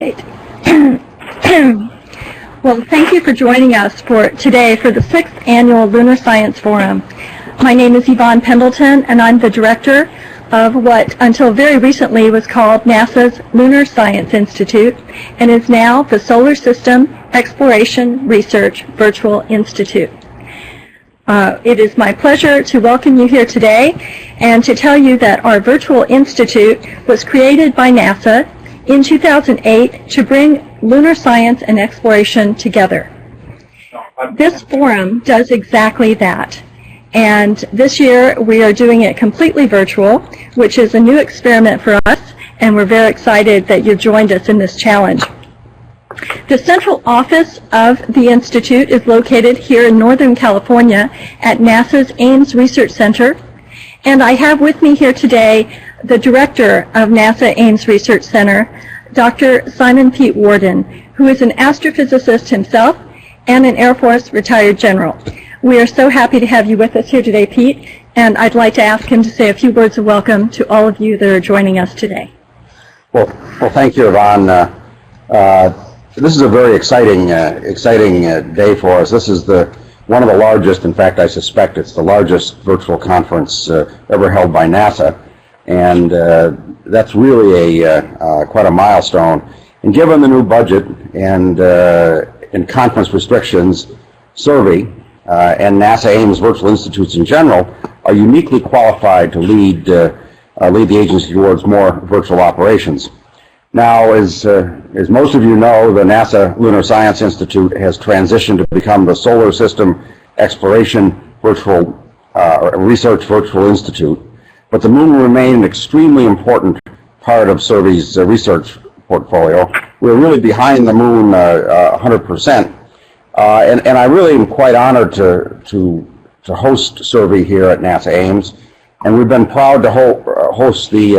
Great. Well, thank you for joining us today for the 6th Annual Lunar Science Forum. My name is Yvonne Pendleton, and I'm the director of what until very recently was called NASA's Lunar Science Institute and is now the Solar System Exploration Research Virtual Institute. It is my pleasure to welcome you here today and to tell you that our Virtual Institute was created by NASA in 2008 to bring lunar science and exploration together. This forum does exactly that. And this year we are doing it completely virtual, which is a new experiment for us, and we're very excited that you've joined us in this challenge. The central office of the Institute is located here in Northern California at NASA's Ames Research Center. And I have with me here today the director of NASA Ames Research Center, Dr. Simon Pete Worden, who is an astrophysicist himself and an Air Force retired general. We are so happy to have you with us here today, Pete, and I'd like to ask him to say a few words of welcome to all of you that are joining us today. Well, thank you, Yvonne. This is a very exciting day for us. This is one of the largest, in fact, I suspect it's the largest virtual conference ever held by NASA, and that's really quite a milestone. And given the new budget and conference restrictions, SURVEY and NASA Ames Virtual Institutes in general are uniquely qualified to lead the agency towards more virtual operations. Now, as most of you know, the NASA Lunar Science Institute has transitioned to become the Solar System Exploration Research Virtual Institute, but the moon will remain an extremely important part of SURVEY's research portfolio. We're really behind the moon 100%, and I really am quite honored to host SURVEY here at NASA Ames. And we've been proud to host the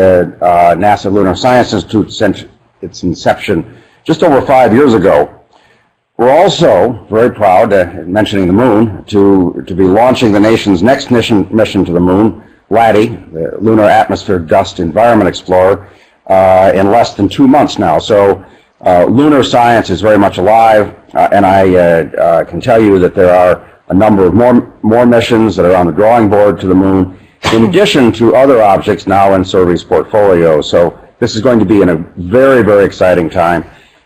NASA Lunar Science Institute since its inception just over 5 years ago. We're also very proud, mentioning the moon, to be launching the nation's next mission to the moon, LADEE, the Lunar Atmosphere Dust Environment Explorer, in less than 2 months now. So lunar science is very much alive, and I can tell you that there are a number of more missions that are on the drawing board to the moon, in addition to other objects now in SURVEY's portfolio. So this is going to be in a very, very exciting time.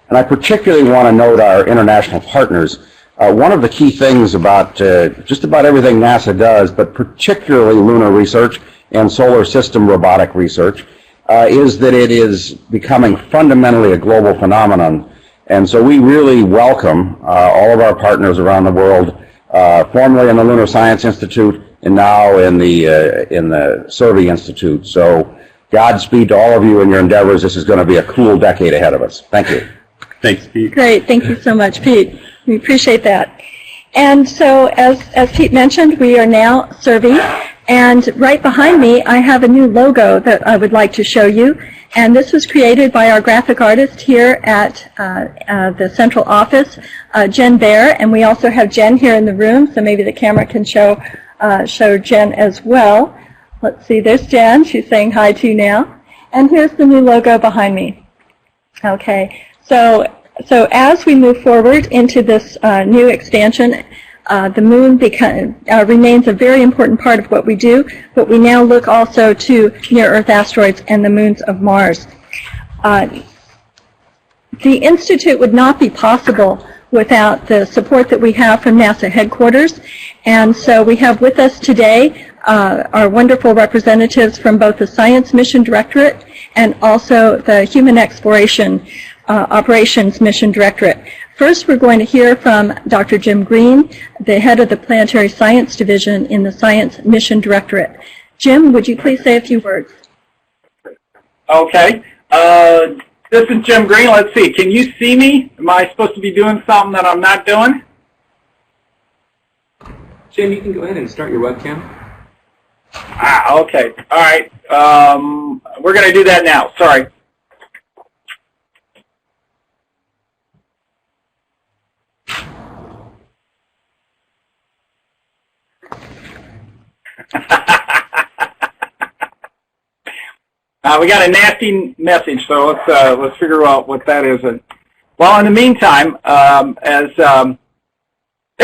And I particularly want to note our international partners. One of the key things about just about everything NASA does, but particularly lunar research and solar system robotic research, is that it is becoming fundamentally a global phenomenon. And so we really welcome all of our partners around the world, formerly in the Lunar Science Institute, and now in the SURVEY Institute. So Godspeed to all of you in your endeavors. This is going to be a cool decade ahead of us. Thank you. Thanks, Pete. Great. Thank you so much, Pete. We appreciate that. And so as Pete mentioned, we are now SURVEY. And right behind me, I have a new logo that I would like to show you. And this was created by our graphic artist here at the central office, Jen Baer. And we also have Jen here in the room, so maybe the camera can show Jen as well. Let's see, there's Jen. She's saying hi to you now. And here's the new logo behind me. Okay, so as we move forward into this new expansion, the moon remains a very important part of what we do, but we now look also to near-Earth asteroids and the moons of Mars. The Institute would not be possible without the support that we have from NASA headquarters. And so we have with us today our wonderful representatives from both the Science Mission Directorate and also the Human Exploration Operations Mission Directorate. First, we're going to hear from Dr. Jim Green, the head of the Planetary Science Division in the Science Mission Directorate. Jim, would you please say a few words? Okay. This is Jim Green. Let's see. Can you see me? Am I supposed to be doing something that I'm not doing? Jim, you can go ahead and start your webcam. Okay. All right. We're going to do that now. Sorry. We got a nasty message, so let's figure out what that is. Well, in the meantime, there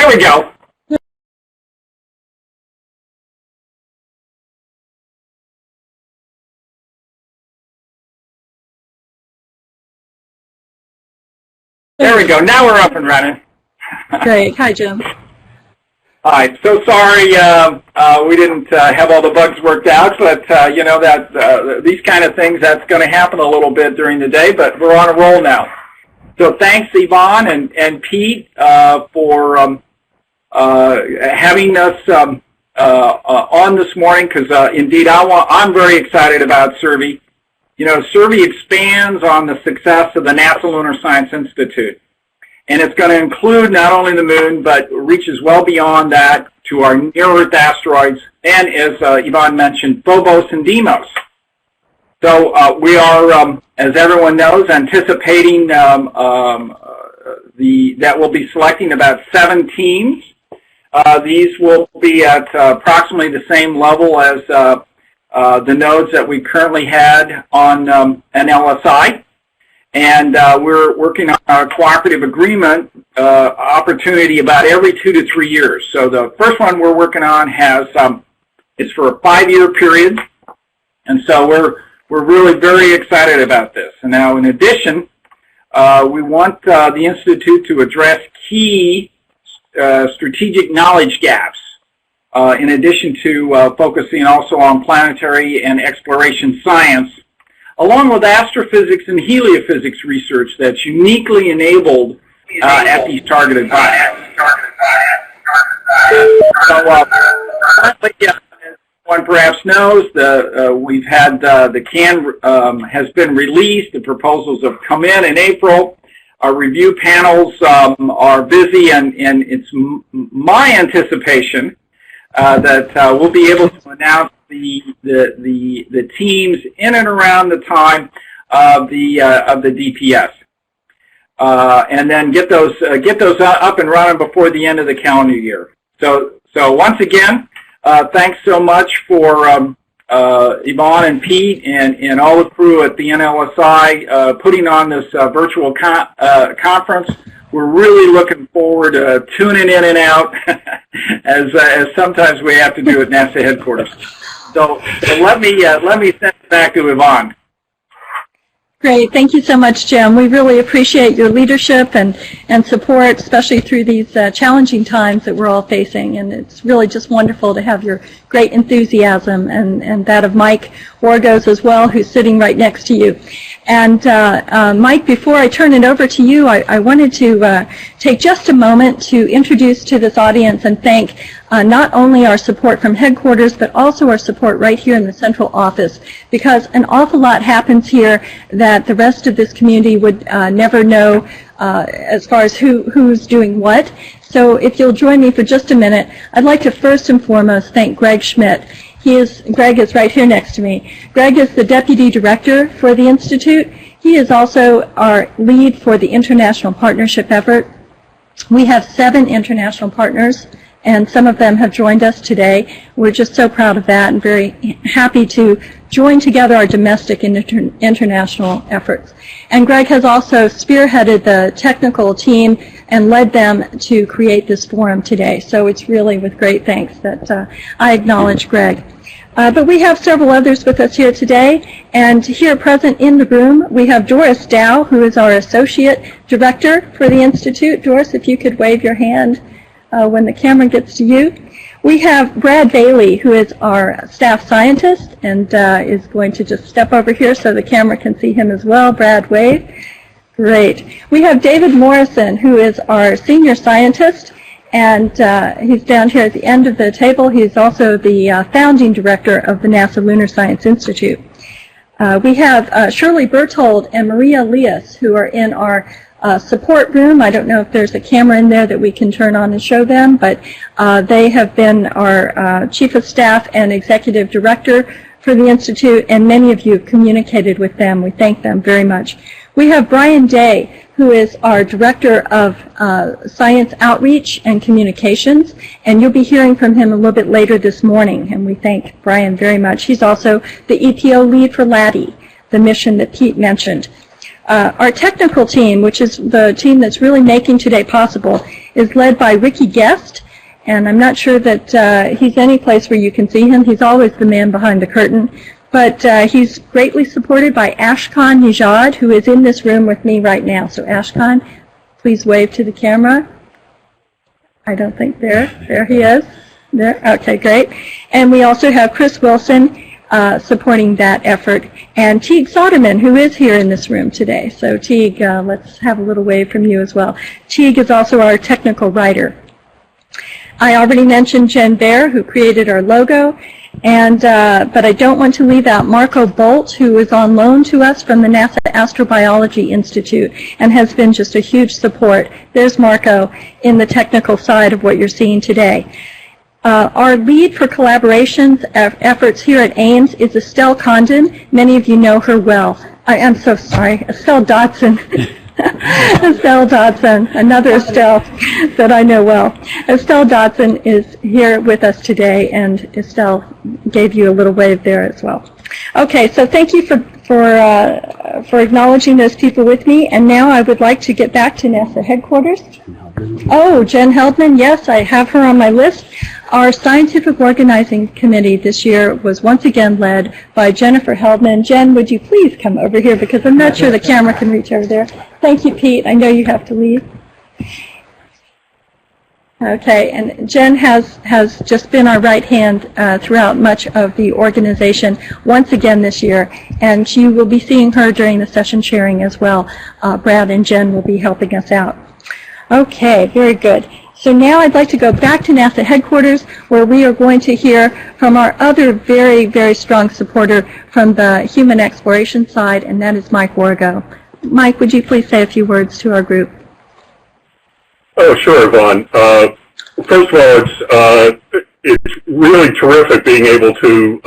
we go. There we go. Now we're up and running. Great. Hi, Jim. Hi. So sorry we didn't have all the bugs worked out, but you know that these kind of things, that's going to happen a little bit during the day, but we're on a roll now. So thanks, Yvonne and Pete, for having us on this morning, because indeed I'm very excited about SURVEY. You know, SURVEY expands on the success of the NASA Lunar Science Institute. And it's going to include not only the moon, but reaches well beyond that to our near-Earth asteroids, and as Yvonne mentioned, Phobos and Deimos. So we are, as everyone knows, anticipating that we'll be selecting about 7 teams. These will be at approximately the same level as the nodes that we currently had on NLSI. And we're working on a cooperative agreement opportunity about every 2 to 3 years. So the first one we're working on is for a 5-year period, and so we're really very excited about this. And now, in addition, we want the Institute to address key strategic knowledge gaps, in addition to focusing also on planetary and exploration science, along with astrophysics and heliophysics research that's uniquely enabled at these targeted sites. So, as one perhaps knows, we've had the CAN has been released. The proposals have come in April. Our review panels are busy, and it's my anticipation that we'll be able to announce the teams in and around the time of the DPS, and then get those up and running before the end of the calendar year. So once again, thanks so much for Yvonne and Pete and all the crew at the NLSI putting on this virtual conference. We're really looking forward to tuning in and out, as sometimes we have to do at NASA headquarters. So let me send it back to Yvonne. Great. Thank you so much, Jim. We really appreciate your leadership and support, especially through these challenging times that we're all facing. And it's really just wonderful to have your great enthusiasm and that of Mike Wargo as well, who's sitting right next to you. And Mike, before I turn it over to you, I wanted to take just a moment to introduce to this audience and thank not only our support from headquarters, but also our support right here in the central office, because an awful lot happens here that the rest of this community would never know as far as who's doing what. So if you'll join me for just a minute, I'd like to first and foremost thank Greg Schmidt. Greg is right here next to me. Greg is the Deputy Director for the Institute. He is also our lead for the international partnership effort. We have 7 international partners, and some of them have joined us today. We're just so proud of that and very happy to join together our domestic and international efforts. And Greg has also spearheaded the technical team and led them to create this forum today. So it's really with great thanks that I acknowledge Greg. But we have several others with us here today, and here present in the room we have Doris Dow, who is our Associate Director for the Institute. Doris, if you could wave your hand when the camera gets to you. We have Brad Bailey, who is our staff scientist, and is going to just step over here so the camera can see him as well. Brad, wave. Great. We have David Morrison, who is our senior scientist, and he's down here at the end of the table. He's also the founding director of the NASA Lunar Science Institute. We have Shirley Berthold and Maria Leas, who are in our support room. I don't know if there's a camera in there that we can turn on and show them, but they have been our chief of staff and executive director for the Institute, and many of you have communicated with them. We thank them very much. We have Brian Day, who is our director of science outreach and communications, and you'll be hearing from him a little bit later this morning, and we thank Brian very much. He's also the EPO lead for LADI. the mission that Pete mentioned. Our technical team, which is the team that's really making today possible, is led by Ricky Guest, and I'm not sure that he's any place where you can see him. He's always the man behind the curtain. But he's greatly supported by Ashkan Nijad, who is in this room with me right now. So Ashkan, please wave to the camera. I don't think there he is. There, okay, great. And we also have Chris Wilson supporting that effort, and Teague Soderman, who is here in this room today. So Teague, let's have a little wave from you as well. Teague is also our technical writer. I already mentioned Jen Baer, who created our logo, and but I don't want to leave out Marco Bolt, who is on loan to us from the NASA Astrobiology Institute and has been just a huge support. There's Marco in the technical side of what you're seeing today. Our lead for collaborations efforts here at Ames is Estelle Condon. Many of you know her well. I'm so sorry, Estelle Dodson. Estelle Dodson, another Estelle that I know well. Estelle Dodson is here with us today, and Estelle gave you a little wave there as well. Okay, so thank you for acknowledging those people with me, and now I would like to get back to NASA headquarters. Oh, Jen Heldman, yes, I have her on my list. Our scientific organizing committee this year was once again led by Jennifer Heldman. Jen, would you please come over here, because I'm not sure the camera can reach over there. Thank you, Pete. I know you have to leave. Okay, and Jen has just been our right hand throughout much of the organization once again this year, and you will be seeing her during the session sharing as well. Brad and Jen will be helping us out. Okay, very good. So now I'd like to go back to NASA headquarters, where we are going to hear from our other very, very strong supporter from the human exploration side, and that is Mike Wargo. Mike, would you please say a few words to our group? Oh, sure, Yvonne. First of all, it's really terrific being able to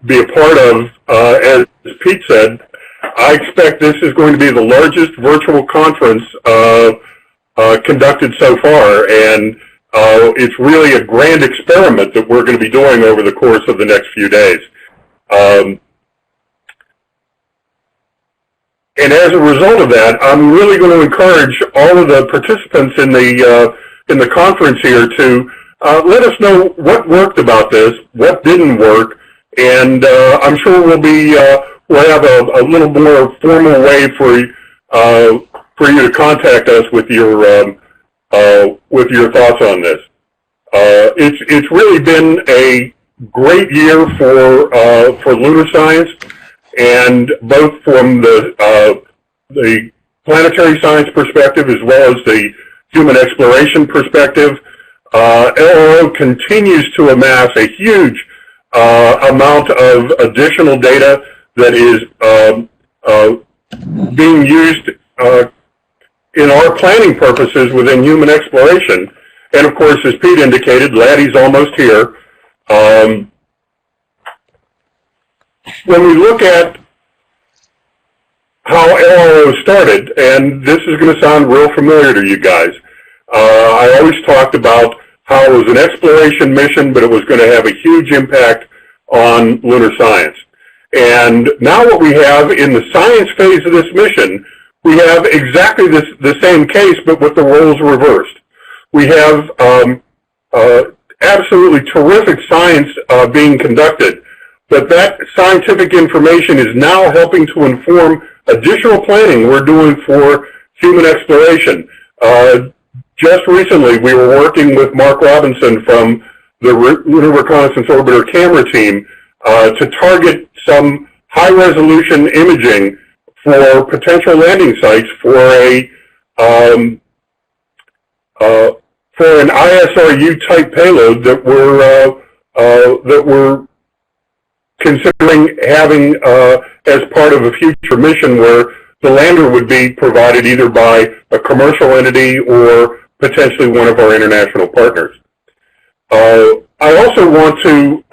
be a part of, as Pete said, I expect this is going to be the largest virtual conference conducted so far, and it's really a grand experiment that we're going to be doing over the course of the next few days. And as a result of that, I'm really going to encourage all of the participants in the conference here to let us know what worked about this, what didn't work, and I'm sure we'll have a little more formal way for you to contact us with your thoughts on this. It's really been a great year for lunar science, and both from the planetary science perspective as well as the human exploration perspective. LRO continues to amass a huge amount of additional data that is being used in our planning purposes within human exploration. And of course, as Pete indicated, Laddie's almost here. When we look at how LRO started, and this is going to sound real familiar to you guys, I always talked about how it was an exploration mission, but it was going to have a huge impact on lunar science. And now what we have in the science phase of this mission, we have exactly the same case, but with the roles reversed. We have absolutely terrific science being conducted, but that scientific information is now helping to inform additional planning we're doing for human exploration. Just recently, we were working with Mark Robinson from the Lunar Reconnaissance Orbiter camera team to target some high-resolution imaging for potential landing sites for an ISRU-type payload that we're considering having as part of a future mission, where the lander would be provided either by a commercial entity or potentially one of our international partners. I also want to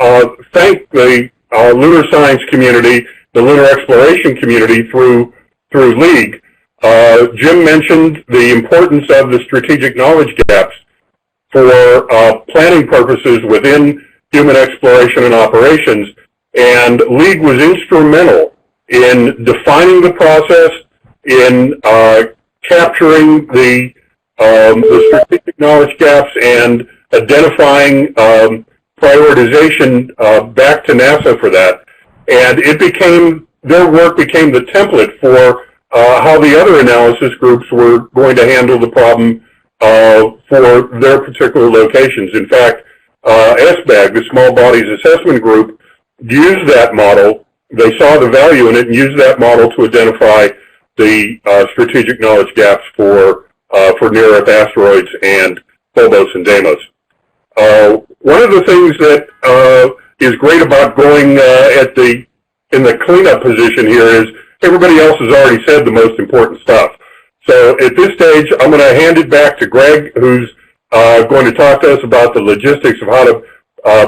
thank the lunar science community, the lunar exploration community through LEAGUE. Jim mentioned the importance of the strategic knowledge gaps for planning purposes within human exploration and operations, And LEAG was instrumental in defining the process, in capturing the strategic knowledge gaps and identifying prioritization back to NASA for that. And their work became the template for how the other analysis groups were going to handle the problem for their particular locations. In fact, SBAG, the Small Bodies Assessment Group, used that model. They saw the value in it and used that model to identify the strategic knowledge gaps for near-Earth asteroids and Phobos and Deimos. One of the things that is great about going in the cleanup position here is everybody else has already said the most important stuff. So at this stage, I'm going to hand it back to Greg, who's going to talk to us about the logistics of how to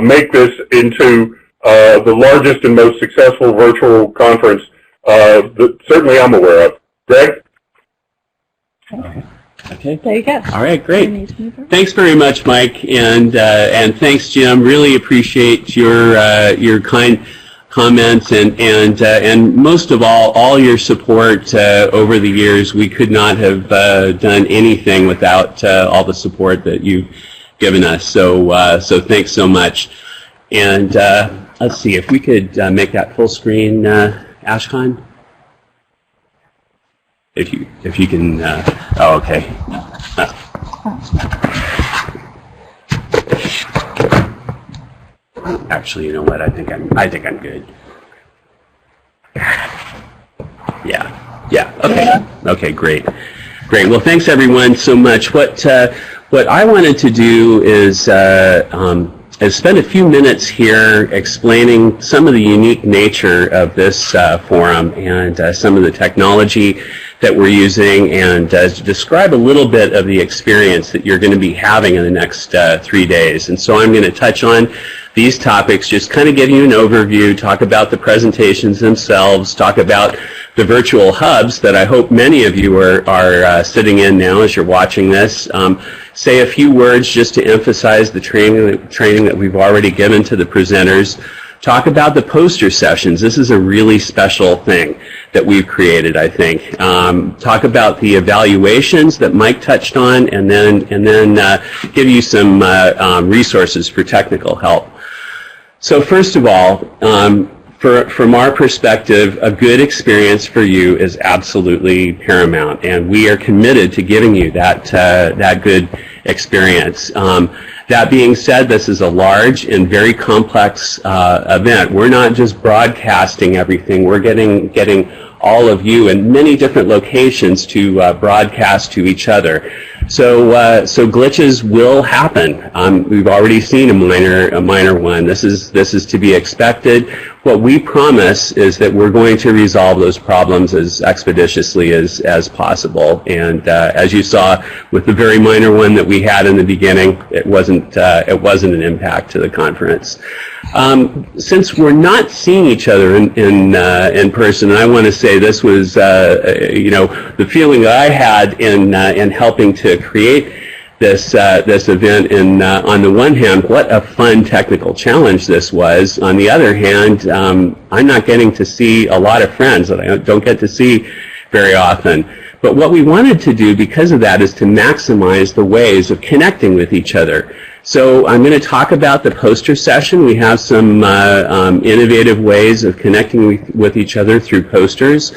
make this into the largest and most successful virtual conference that certainly I'm aware of. Greg? Okay. There you go. All right, great. Thanks very much, Mike, and thanks, Jim. Really appreciate your kind comments and most of all your support over the years. We could not have done anything without all the support that you've given us. So thanks so much. And let's see if we could make that full screen, Ashkan. If you can. Oh, okay. Actually, you know what? I think I'm good. Yeah. Okay. Okay. Great. Well, thanks everyone so much. What I wanted to do is spend a few minutes here explaining some of the unique nature of this forum and some of the technology that we're using, and describe a little bit of the experience that you're going to be having in the next 3 days. And so I'm going to touch on these topics, just kind of give you an overview, talk about the presentations themselves, talk about the virtual hubs that I hope many of you are sitting in now as you're watching this, say a few words just to emphasize the training that we've already given to the presenters, talk about the poster sessions. This is a really special thing that we've created, I think. Talk about the evaluations that Mike touched on, and then give you some resources for technical help. So first of all, from our perspective, a good experience for you is absolutely paramount, and we are committed to giving you that good experience. That being said, this is a large and very complex event. We're not just broadcasting everything. We're getting all of you in many different locations to broadcast to each other. So glitches will happen. We've already seen a minor one. This is to be expected. What we promise is that we're going to resolve those problems as expeditiously as possible. And as you saw with the very minor one that we had in the beginning, it wasn't an impact to the conference. Since we're not seeing each other in person, and I want to say this was the feeling that I had in helping to create this event. And on the one hand, what a fun technical challenge this was. On the other hand, I'm not getting to see a lot of friends that I don't get to see very often. But what we wanted to do because of that is to maximize the ways of connecting with each other. So I'm going to talk about the poster session. We have some innovative ways of connecting with each other through posters.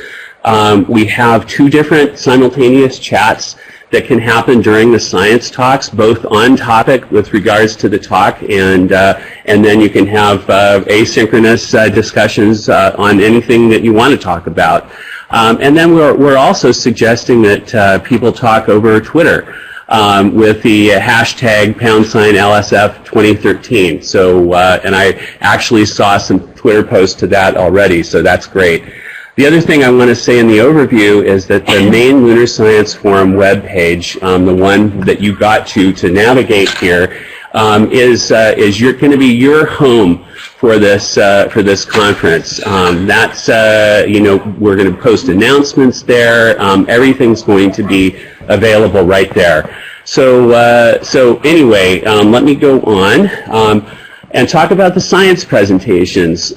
We have 2 different simultaneous chats that can happen during the science talks, both on topic with regards to the talk, and then you can have asynchronous discussions on anything that you want to talk about. And then we're also suggesting that people talk over Twitter with the hashtag #LSF 2013. So, and I actually saw some Twitter posts to that already, so that's great. The other thing I want to say in the overview is that the main Lunar Science Forum webpage, the one that you got to navigate here, is going to be your home for this conference. That's we're going to post announcements there. Everything's going to be available right there. So anyway, let me go on and talk about the science presentations.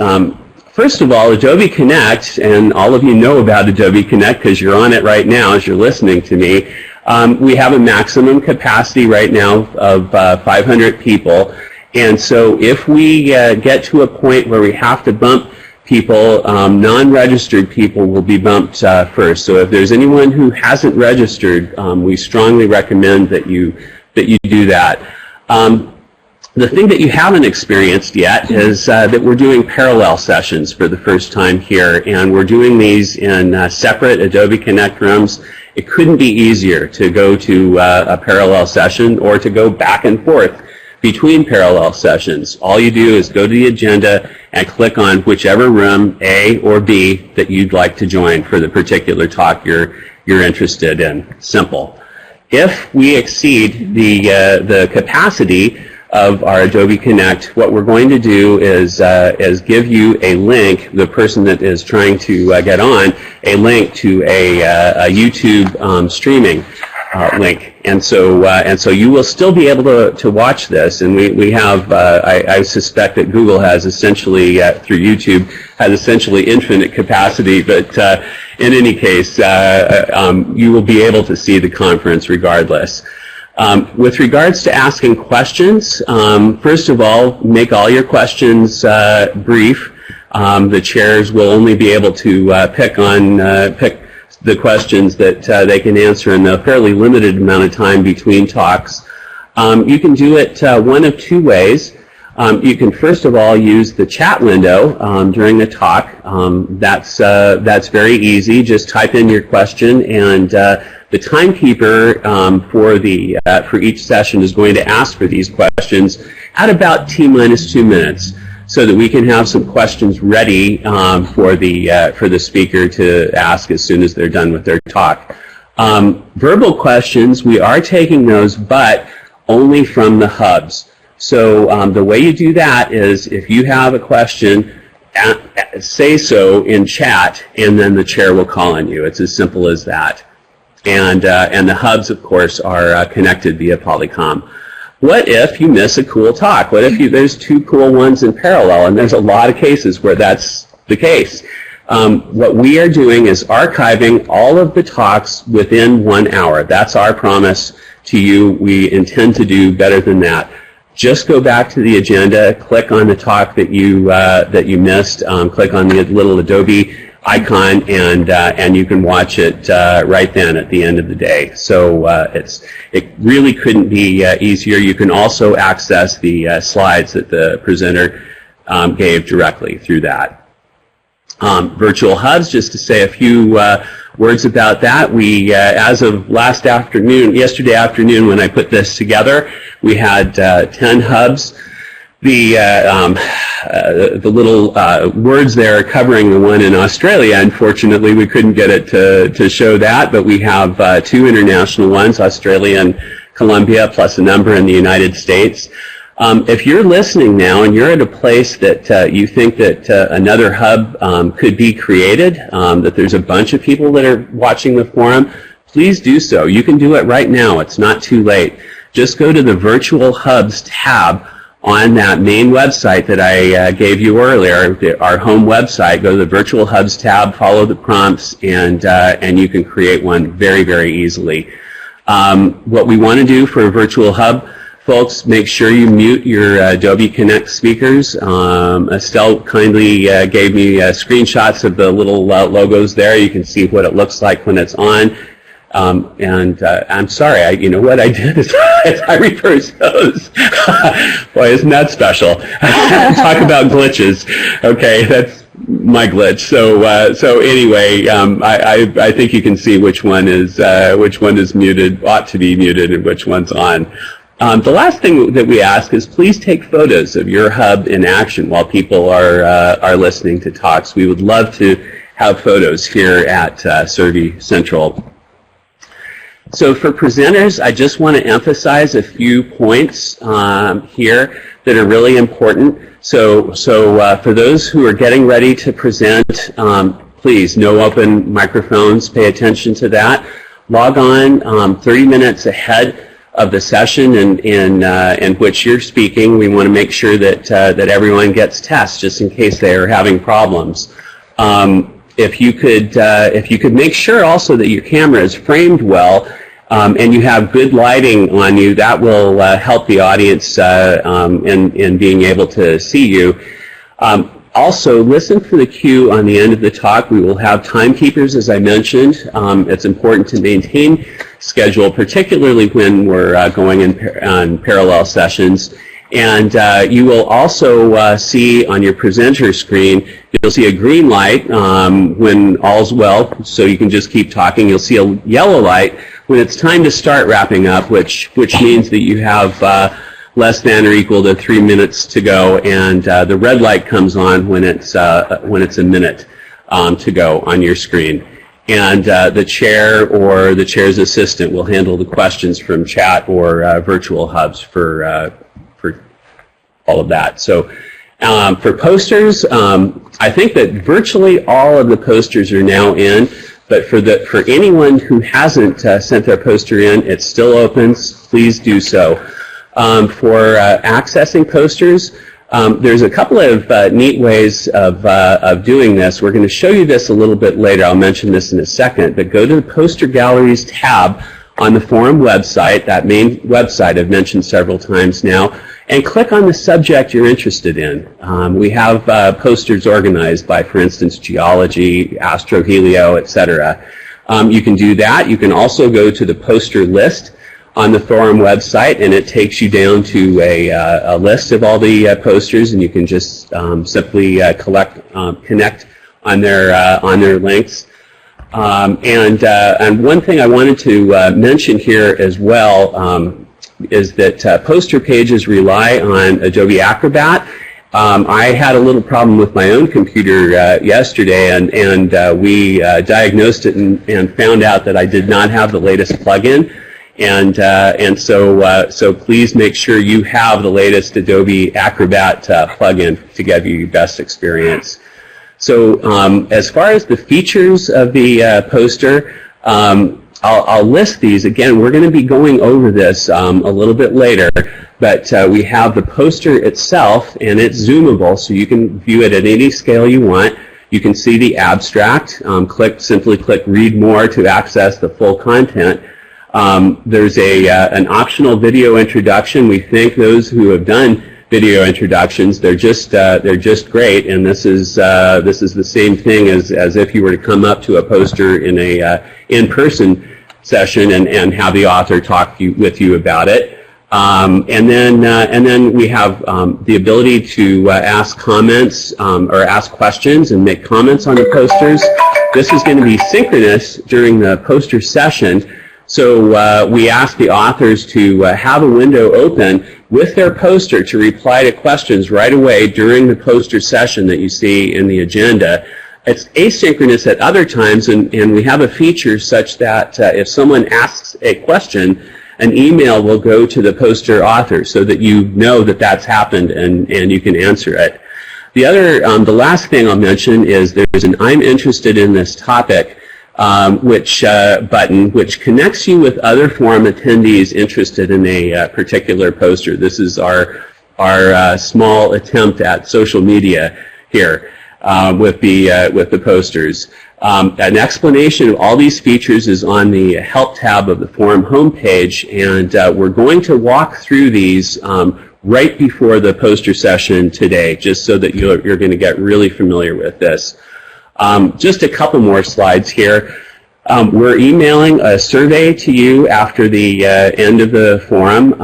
First of all, Adobe Connect, and all of you know about Adobe Connect because you're on it right now as you're listening to me. We have a maximum capacity right now of 500 people. And so if we get to a point where we have to bump people, non-registered people will be bumped first. So if there's anyone who hasn't registered, we strongly recommend that you do that. The thing that you haven't experienced yet is that we're doing parallel sessions for the first time here, and we're doing these in separate Adobe Connect rooms. It couldn't be easier to go to a parallel session or to go back and forth between parallel sessions. All you do is go to the agenda and click on whichever room, A or B, that you'd like to join for the particular talk you're interested in. Simple. If we exceed the capacity of our Adobe Connect, what we're going to do is give you a link, the person that is trying to get on, a link to a YouTube streaming link. And so you will still be able to watch this, and we have, I suspect that Google has essentially, through YouTube, has essentially infinite capacity, but in any case, you will be able to see the conference regardless. With regards to asking questions, first of all, make all your questions brief. The chairs will only be able to pick the questions that they can answer in a fairly limited amount of time between talks. You can do it one of two ways. You can first of all use the chat window during the talk. That's very easy. Just type in your question, and the timekeeper for each session is going to ask for these questions at about T-minus 2 minutes, so that we can have some questions ready for the speaker to ask as soon as they're done with their talk. Verbal questions, we are taking those, but only from the hubs. So the way you do that is, if you have a question, say so in chat, and then the chair will call on you. It's as simple as that. And the hubs, of course, are connected via Polycom. What if you miss a cool talk? What if there's two cool ones in parallel? And there's a lot of cases where that's the case. What we are doing is archiving all of the talks within 1 hour. That's our promise to you. We intend to do better than that. Just go back to the agenda, click on the talk that you missed, click on the little Adobe icon, and you can watch it right then at the end of the day. So it really couldn't be easier. You can also access the slides that the presenter gave directly through that. Virtual hubs, just to say a few words about that. We, as of yesterday afternoon when I put this together, we had 10 hubs. The little words there covering the one in Australia, unfortunately we couldn't get it to show that, but we have 2 international ones, Australia and Colombia, plus a number in the United States. If you're listening now and you're at a place that you think that another hub could be created, that there's a bunch of people that are watching the forum, please do so. You can do it right now. It's not too late. Just go to the Virtual Hubs tab on that main website that I gave you earlier, our home website. Go to the Virtual Hubs tab, follow the prompts, and you can create one very, very easily. What we want to do for a virtual hub, folks, make sure you mute your Adobe Connect speakers. Estelle kindly gave me screenshots of the little logos there. You can see what it looks like when it's on. I'm sorry, you know what I did is I reversed those. Boy, isn't that special? Talk about glitches. Okay, that's my glitch. So anyway, I think you can see which one is muted, ought to be muted, and which one's on. The last thing that we ask is please take photos of your hub in action while people are listening to talks. We would love to have photos here at Survey Central. So for presenters, I just want to emphasize a few points here that are really important. So for those who are getting ready to present, please, no open microphones, pay attention to that. Log on 30 minutes ahead of the session in which you're speaking. We want to make sure that everyone gets tests just in case they are having problems. If you could make sure also that your camera is framed well and you have good lighting on you, that will help the audience in being able to see you. Also, listen for the cue on the end of the talk. We will have timekeepers, as I mentioned. It's important to maintain schedule, particularly when we're going on parallel sessions. And you will also see on your presenter screen, you'll see a green light when all's well, so you can just keep talking. You'll see a yellow light when it's time to start wrapping up, which means that you have less than or equal to 3 minutes to go, and the red light comes on when it's a minute to go on your screen. And the chair or the chair's assistant will handle the questions from chat or virtual hubs for all of that. So for posters, I think that virtually all of the posters are now in, but for anyone who hasn't sent their poster in, it still opens. Please do so. For accessing posters, there's a couple of neat ways of doing this. We're going to show you this a little bit later. I'll mention this in a second, but go to the Poster Galleries tab on the forum website, that main website I've mentioned several times now, and click on the subject you're interested in. We have posters organized by, for instance, geology, astrohelio, etc. You can do that. You can also go to the poster list on the forum website, and it takes you down to a list of all the posters, and you can just simply connect on their links. And one thing I wanted to mention here as well is that poster pages rely on Adobe Acrobat. I had a little problem with my own computer yesterday, and we diagnosed it and found out that I did not have the latest plugin. And so please make sure you have the latest Adobe Acrobat plugin to give you your best experience. So as far as the features of the poster, I'll list these. Again, we're going to be going over this a little bit later, but we have the poster itself, and it's zoomable, so you can view it at any scale you want. You can see the abstract. Simply click Read More to access the full content. There's an optional video introduction. We thank those who have done video introductions. They're just great, and this is the same thing as if you were to come up to a poster in a in-person session and have the author talk with you about it. And then we have the ability to ask comments or ask questions and make comments on the posters. This is going to be synchronous during the poster session. So we ask the authors to have a window open with their poster to reply to questions right away during the poster session that you see in the agenda. It's asynchronous at other times, and we have a feature such that if someone asks a question, an email will go to the poster author so that you know that that's happened and you can answer it. The last thing I'll mention is there's an I'm interested in this topic button, which connects you with other forum attendees interested in a particular poster. This is our small attempt at social media here with the posters. An explanation of all these features is on the Help tab of the forum homepage, and we're going to walk through these right before the poster session today, just so that you're going to get really familiar with this. Just a couple more slides here. We're emailing a survey to you after the end of the forum.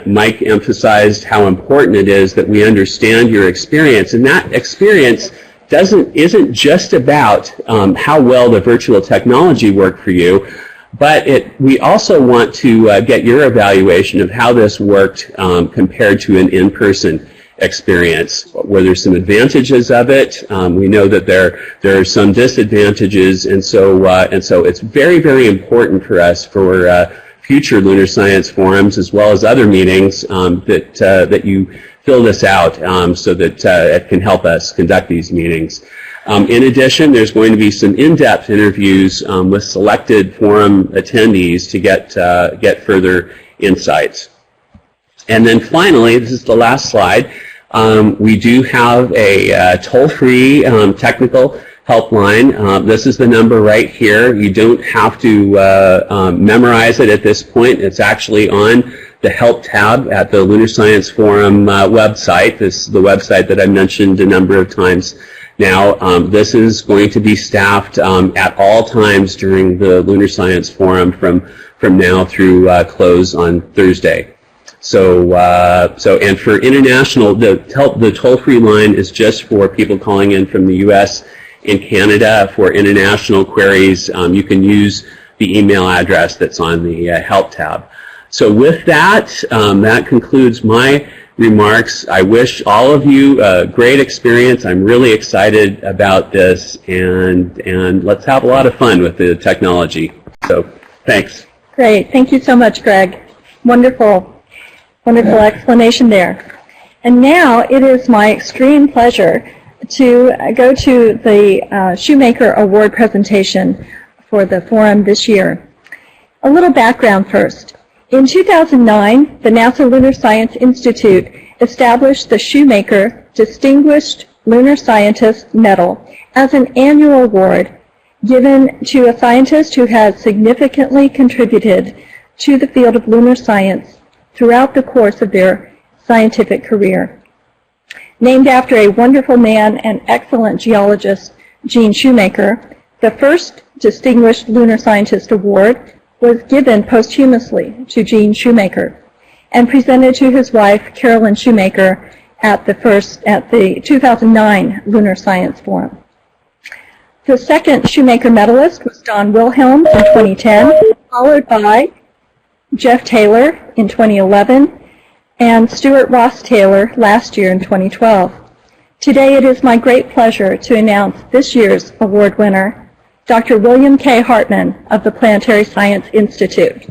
Mike emphasized how important it is that we understand your experience, and that experience isn't just about how well the virtual technology worked for you, but we also want to get your evaluation of how this worked compared to an in-person experience. Were there some advantages of it? We know that there are some disadvantages, and so it's very, very important for us for future Lunar Science forums as well as other meetings that you fill this out so that it can help us conduct these meetings. In addition, there's going to be some in-depth interviews with selected forum attendees to get further insights. And then finally, this is the last slide, we do have a toll-free technical helpline. This is the number right here. You don't have to memorize it at this point. It's actually on the Help tab at the Lunar Science Forum website. This is the website that I mentioned a number of times now. This is going to be staffed at all times during the Lunar Science Forum from now through close on Thursday. So and for international, the toll-free line is just for people calling in from the U.S. and Canada. For international queries, you can use the email address that's on the Help tab. So with that, that concludes my remarks. I wish all of you a great experience. I'm really excited about this, and let's have a lot of fun with the technology. So thanks. Great. Thank you so much, Greg. Wonderful, wonderful explanation there. And now it is my extreme pleasure to go to the Shoemaker Award presentation for the forum this year. A little background first. In 2009, the NASA Lunar Science Institute established the Shoemaker Distinguished Lunar Scientist Medal as an annual award given to a scientist who has significantly contributed to the field of lunar science throughout the course of their scientific career. Named after a wonderful man and excellent geologist, Gene Shoemaker, the first Distinguished Lunar Scientist Award was given posthumously to Gene Shoemaker and presented to his wife, Carolyn Shoemaker, at the 2009 Lunar Science Forum. The second Shoemaker medalist was Don Wilhelms in 2010, followed by Jeff Taylor in 2011, and Stuart Ross Taylor last year in 2012. Today it is my great pleasure to announce this year's award winner, Dr. William K. Hartman of the Planetary Science Institute.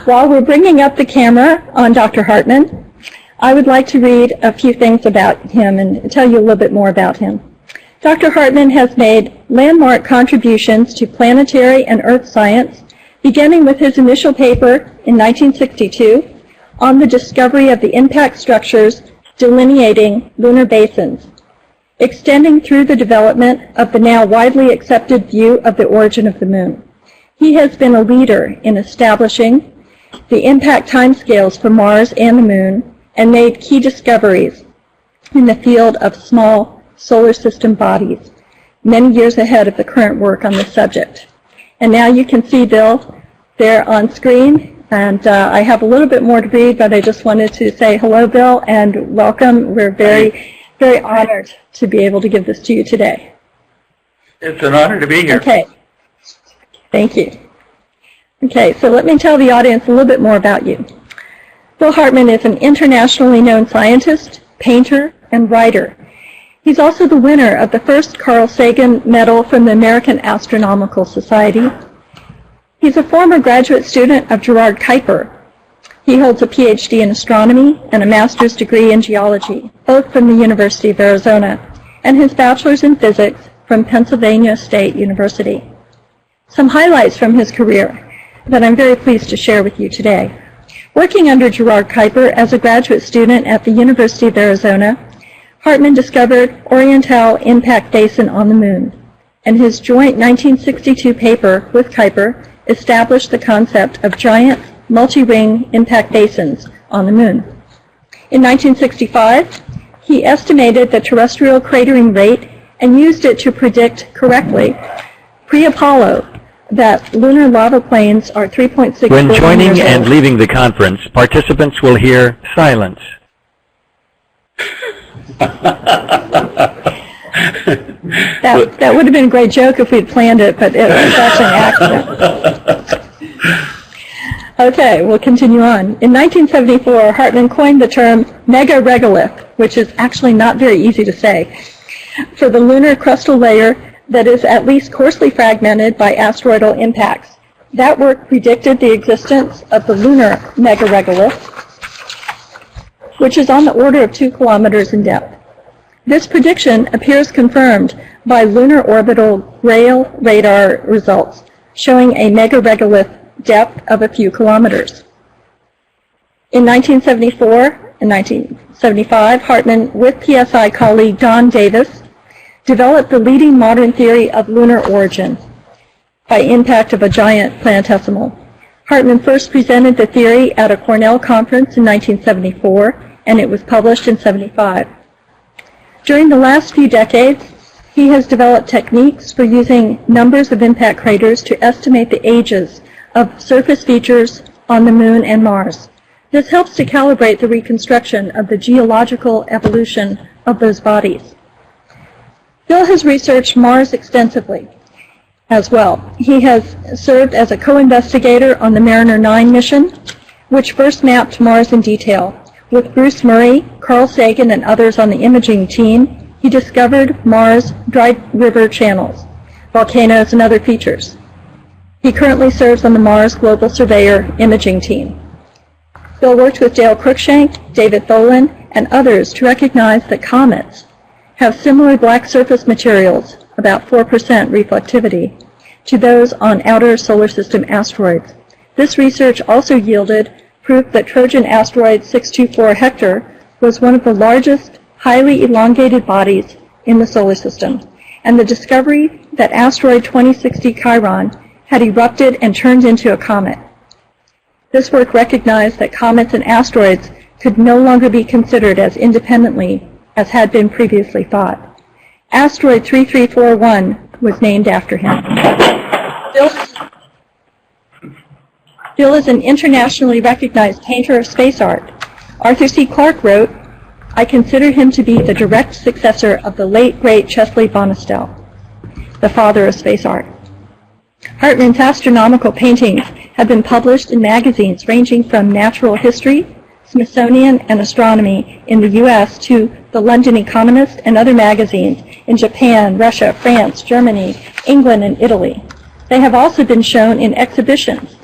While we're bringing up the camera on Dr. Hartman, I would like to read a few things about him and tell you a little bit more about him. Dr. Hartman has made landmark contributions to planetary and Earth science, beginning with his initial paper in 1962 on the discovery of the impact structures delineating lunar basins, extending through the development of the now widely accepted view of the origin of the moon. He has been a leader in establishing the impact timescales for Mars and the moon and made key discoveries in the field of small solar system bodies, many years ahead of the current work on this subject. And now you can see Bill there on screen, and I have a little bit more to read, but I just wanted to say hello, Bill, and welcome. We're very, very honored to be able to give this to you today. It's an honor to be here. Okay. Thank you. Okay, so let me tell the audience a little bit more about you. Bill Hartman is an internationally known scientist, painter, and writer. He's also the winner of the first Carl Sagan Medal from the American Astronomical Society. He's a former graduate student of Gerard Kuiper. He holds a PhD in astronomy and a master's degree in geology, both from the University of Arizona, and his bachelor's in physics from Pennsylvania State University. Some highlights from his career that I'm very pleased to share with you today. Working under Gerard Kuiper as a graduate student at the University of Arizona, Hartman discovered Orientale Impact Basin on the moon, and his joint 1962 paper with Kuiper established the concept of giant multi-ring impact basins on the moon. In 1965, he estimated the terrestrial cratering rate and used it to predict correctly, pre-Apollo, that lunar lava plains are 3.6 billion When joining years and old. leaving the conference, participants will hear silence. That would have been a great joke if we'd planned it, but it was actually an accident. Okay, we'll continue on. In 1974, Hartman coined the term MEGAREGOLITH, which is actually not very easy to say, for the lunar crustal layer that is at least coarsely fragmented by asteroidal impacts. That work predicted the existence of the lunar megaregolith, which is on the order of 2 kilometers in depth. This prediction appears confirmed by lunar orbital Grail radar results showing a megaregolith depth of a few kilometers. In 1974 and 1975, Hartmann, with PSI colleague Don Davis, developed the leading modern theory of lunar origin by impact of a giant planetesimal. Hartmann first presented the theory at a Cornell conference in 1974, and it was published in 1975. During the last few decades, he has developed techniques for using numbers of impact craters to estimate the ages of surface features on the Moon and Mars. This helps to calibrate the reconstruction of the geological evolution of those bodies. Bill has researched Mars extensively as well. He has served as a co-investigator on the Mariner 9 mission, which first mapped Mars in detail. With Bruce Murray, Carl Sagan, and others on the imaging team, he discovered Mars' dry river channels, volcanoes, and other features. He currently serves on the Mars Global Surveyor imaging team. Bill worked with Dale Cruikshank, David Tholen, and others to recognize that comets have similar black surface materials, about 4% reflectivity, to those on outer solar system asteroids. This research also yielded proof that Trojan asteroid 624 Hector was one of the largest highly elongated bodies in the solar system, and the discovery that asteroid 2060 Chiron had erupted and turned into a comet. This work recognized that comets and asteroids could no longer be considered as independently as had been previously thought. Asteroid 3341 was named after him. Bill is an internationally recognized painter of space art. Arthur C. Clarke wrote, "I consider him to be the direct successor of the late, great Chesley Bonestell, the father of space art." Hartmann's astronomical paintings have been published in magazines ranging from Natural History, Smithsonian, and Astronomy in the U.S. to The London Economist and other magazines in Japan, Russia, France, Germany, England, and Italy. They have also been shown in exhibitions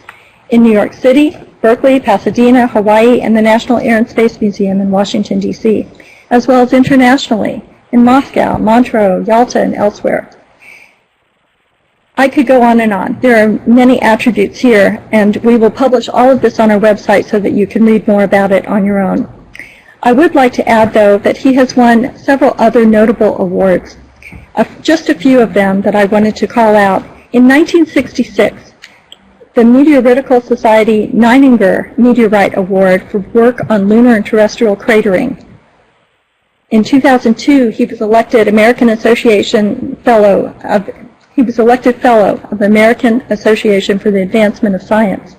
in New York City, Berkeley, Pasadena, Hawaii, and the National Air and Space Museum in Washington, D.C., as well as internationally in Moscow, Montreux, Yalta, and elsewhere. I could go on and on. There are many attributes here, and we will publish all of this on our website so that you can read more about it on your own. I would like to add, though, that he has won several other notable awards. Just a few of them that I wanted to call out. In 1966, the Meteoritical Society Neininger Meteorite Award for work on lunar and terrestrial cratering. In 2002, he was elected Fellow of the American Association for the Advancement of Science.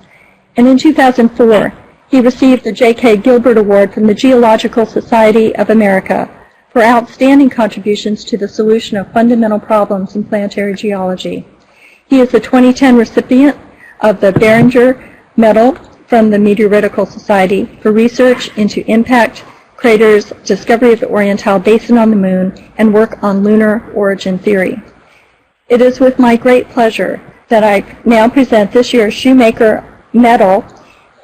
And in 2004, he received the J.K. Gilbert Award from the Geological Society of America for outstanding contributions to the solution of fundamental problems in planetary geology. He is the 2010 recipient of the Behringer Medal from the Meteoritical Society for research into impact craters, discovery of the Orientale Basin on the Moon, and work on lunar origin theory. It is with my great pleasure that I now present this year's Shoemaker Medal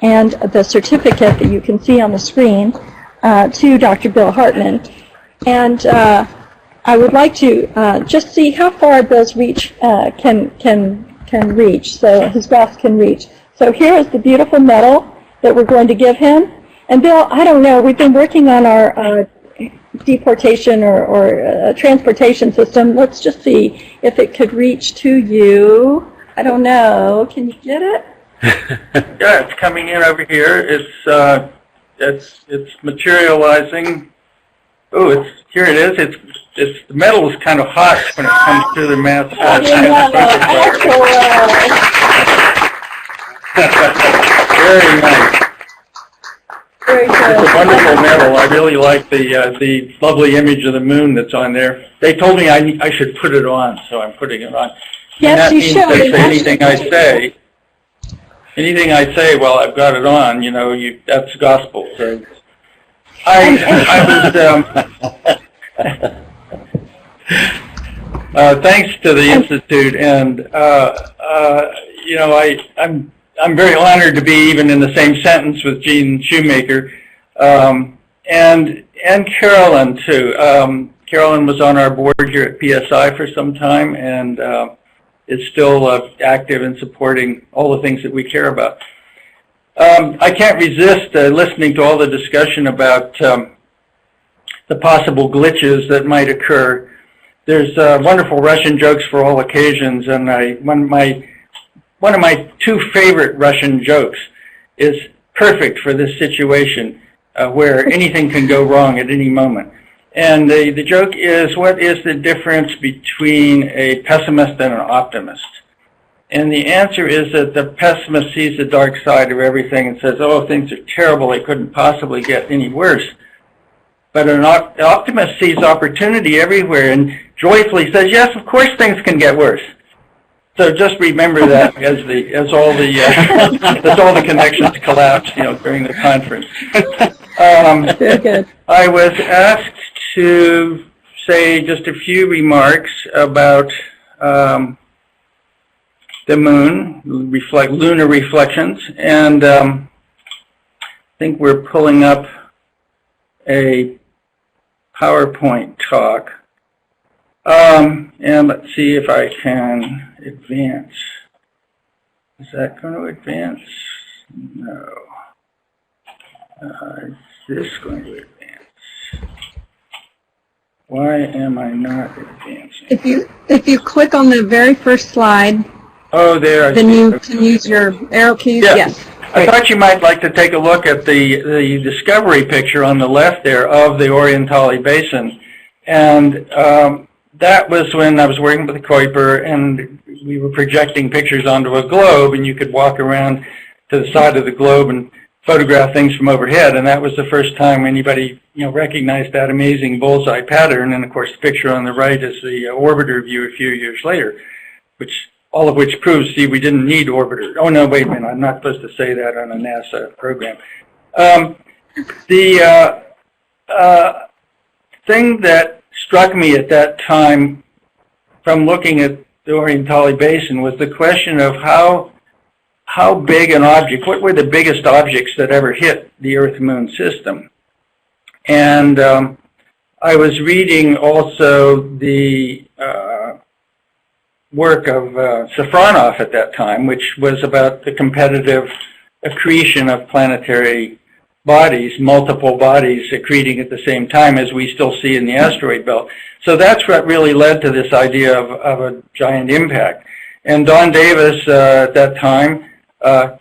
and the certificate that you can see on the screen to Dr. Bill Hartmann. And I would like to just see how far Bill's reach can reach, so his grasp can reach. So here is the beautiful medal that we're going to give him. And Bill, I don't know, we've been working on our deportation or transportation system. Let's just see if it could reach to you. I don't know. Can you get it? Yeah, it's coming in over here. It's materializing. Oh, here it is. The metal is kind of hot when it comes to the mass. Very nice. Very good. It's a wonderful medal. I really like the lovely image of the moon that's on there. They told me I should put it on, so I'm putting it on. Yes, you should. Anything I say, well, I've got it on. You know, that's gospel. So I was thanks to the Institute, and you know, I'm very honored to be even in the same sentence with Gene Shoemaker, and Carolyn too. Carolyn was on our board here at PSI for some time, and is still active in supporting all the things that we care about. I can't resist listening to all the discussion about the possible glitches that might occur. There's wonderful Russian jokes for all occasions, and one of my two favorite Russian jokes is perfect for this situation where anything can go wrong at any moment. And the joke is, what is the difference between a pessimist and an optimist? And the answer is that the pessimist sees the dark side of everything and says, oh, things are terrible, they couldn't possibly get any worse. But an optimist sees opportunity everywhere and joyfully says, yes, of course things can get worse. So just remember that as all the connections collapse, during the conference. Very good. I was asked to say just a few remarks about the moon, lunar reflections, and I think we're pulling up a PowerPoint talk. And let's see if I can advance. Is that going to advance? No. Is this going to advance? Why am I not advancing? If you click on the very first slide, oh, there. then you can use your arrow keys. Yeah. Yes. I thought you might like to take a look at the discovery picture on the left there of the Orientale Basin. And that was when I was working with the Kuiper, and we were projecting pictures onto a globe, and you could walk around to the side of the globe and photograph things from overhead. And that was the first time anybody recognized that amazing bullseye pattern. And of course, the picture on the right is the orbiter view a few years later, all of which proves, see, we didn't need orbiter. Oh, no, wait a minute. I'm not supposed to say that on a NASA program. The thing that struck me at that time from looking at the Orientale Basin was the question of how big an object, what were the biggest objects that ever hit the Earth-Moon system. And I was reading also the work of Safronov at that time, which was about the competitive accretion of planetary bodies, multiple bodies accreting at the same time, as we still see in the asteroid belt. So that's what really led to this idea of a giant impact. And Don Davis at that time,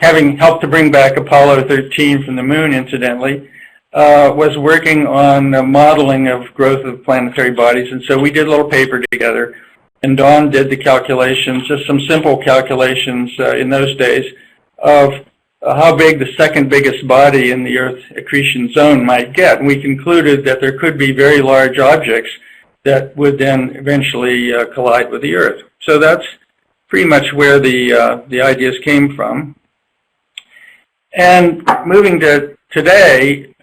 having helped to bring back Apollo 13 from the moon, incidentally, was working on the modeling of growth of planetary bodies. And so we did a little paper together. And Don did the calculations, just some simple calculations in those days, of how big the second biggest body in the Earth accretion zone might get. And we concluded that there could be very large objects that would then eventually collide with the Earth. So that's pretty much where the ideas came from. And moving to today,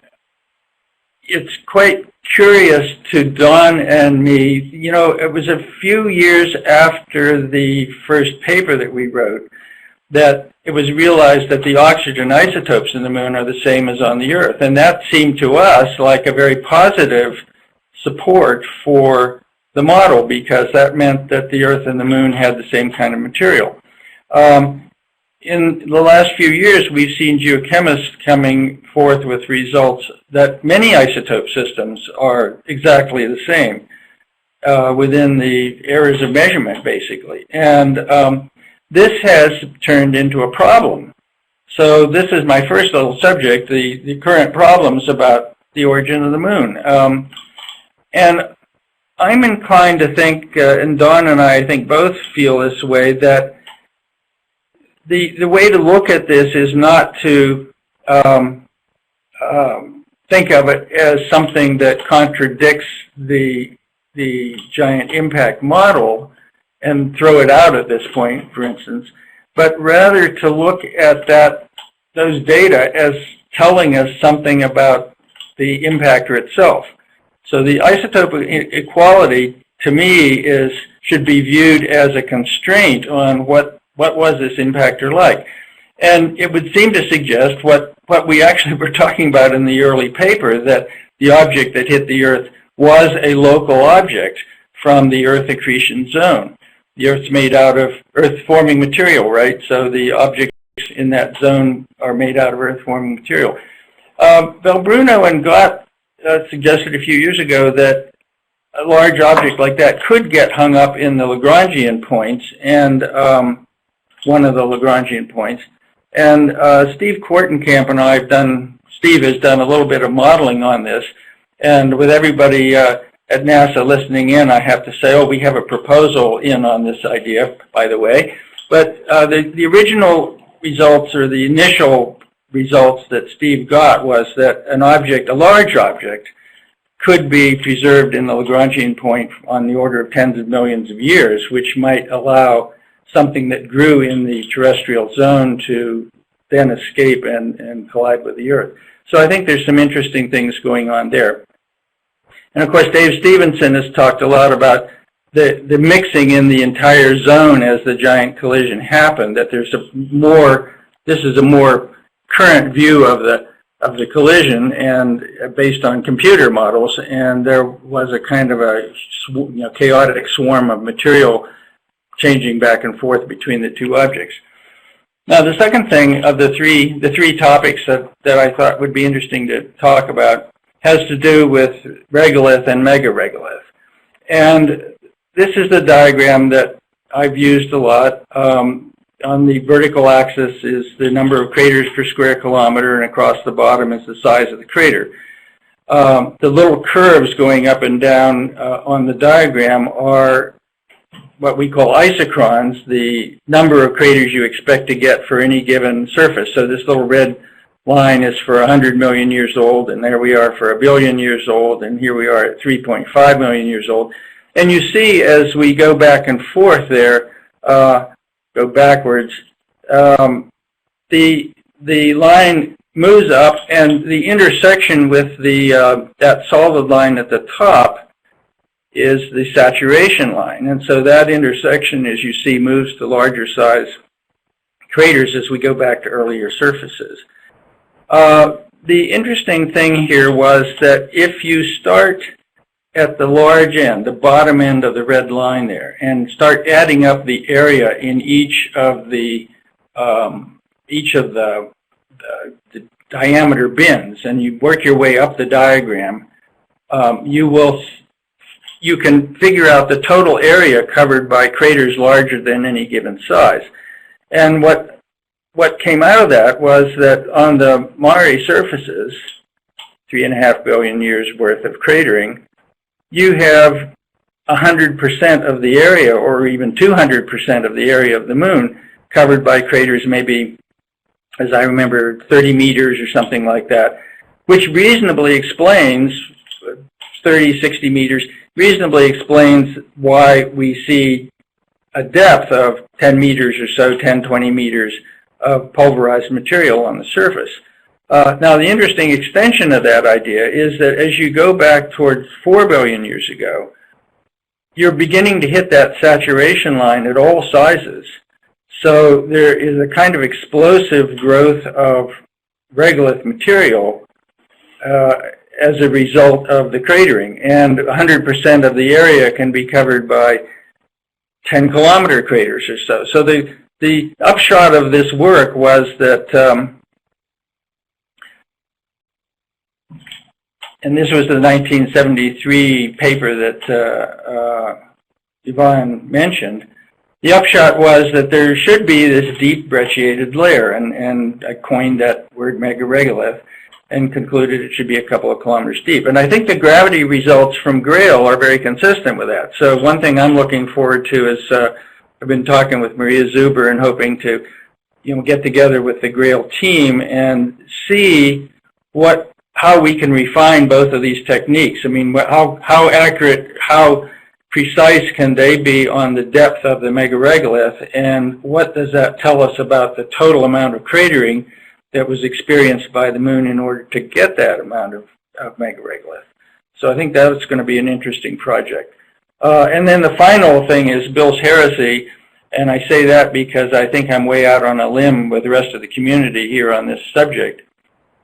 it's quite curious to Don and me. It was a few years after the first paper that we wrote that it was realized that the oxygen isotopes in the moon are the same as on the Earth. And that seemed to us like a very positive support for the model, because that meant that the Earth and the moon had the same kind of material. In the last few years, we've seen geochemists coming forth with results that many isotope systems are exactly the same within the areas of measurement, basically. And this has turned into a problem. So this is my first little subject, the current problems about the origin of the moon. And I'm inclined to think, and Don and I think both feel this way, that the way to look at this is not to think of it as something that contradicts the giant impact model and throw it out at this point, for instance, but rather to look at those data as telling us something about the impactor itself. So the isotope equality, to me, should be viewed as a constraint on what was this impactor like. And it would seem to suggest what we actually were talking about in the early paper, that the object that hit the Earth was a local object from the Earth accretion zone. The Earth's made out of Earth-forming material, right? So the objects in that zone are made out of Earth-forming material. Belbruno and Gott suggested a few years ago that a large object like that could get hung up in the Lagrangian points, and one of the Lagrangian points. And Steve Kortenkamp and I have done, Steve has done a little bit of modeling on this, and with everybody at NASA listening in, I have to say, oh, we have a proposal in on this idea, by the way. But the original results, or the initial results that Steve got, was that an object, a large object, could be preserved in the Lagrangian point on the order of tens of millions of years, which might allow something that grew in the terrestrial zone to then escape and collide with the Earth. So I think there's some interesting things going on there. And of course, Dave Stevenson has talked a lot about the mixing in the entire zone as the giant collision happened, that there's a more, this is a more current view of the collision, and based on computer models, and there was a kind of a chaotic swarm of material changing back and forth between the two objects. Now, the second thing of the three topics that I thought would be interesting to talk about has to do with regolith and megaregolith. And this is the diagram that I've used a lot. On the vertical axis is the number of craters per square kilometer, and across the bottom is the size of the crater. The little curves going up and down on the diagram are what we call isochrons, the number of craters you expect to get for any given surface. So this little red line is for 100 million years old, and there we are for 1 billion years old, and here we are at 3.5 million years old. And you see, as we go back and forth there, go backwards, the line moves up, and the intersection with the that solid line at the top is the saturation line. And so that intersection, as you see, moves to larger size craters as we go back to earlier surfaces. The interesting thing here was that if you start at the large end, the bottom end of the red line there, and start adding up the area in each of the diameter bins, and you work your way up the diagram, you can figure out the total area covered by craters larger than any given size. And what came out of that was that on the Mare surfaces, 3.5 billion years worth of cratering, you have 100% of the area, or even 200% of the area of the moon covered by craters, maybe, as I remember, 30 meters or something like that, which reasonably explains, 30, 60 meters, reasonably explains why we see a depth of 10 meters or so, 10, 20 meters of pulverized material on the surface. Now, the interesting extension of that idea is that as you go back towards 4 billion years ago, you're beginning to hit that saturation line at all sizes. So there is a kind of explosive growth of regolith material as a result of the cratering. And 100% of the area can be covered by 10-kilometer craters or so. So the upshot of this work was that, and this was the 1973 paper that Yvonne mentioned, the upshot was that there should be this deep brecciated layer, and I coined that word megaregolith and concluded it should be a couple of kilometers deep. And I think the gravity results from GRAIL are very consistent with that. So one thing I'm looking forward to is I've been talking with Maria Zuber and hoping to get together with the GRAIL team and see how we can refine both of these techniques. I mean, how accurate, how precise can they be on the depth of the megaregolith, and what does that tell us about the total amount of cratering that was experienced by the moon in order to get that amount of megaregolith. So I think that's going to be an interesting project. And then the final thing is Bill's heresy, and I say that because I think I'm way out on a limb with the rest of the community here on this subject.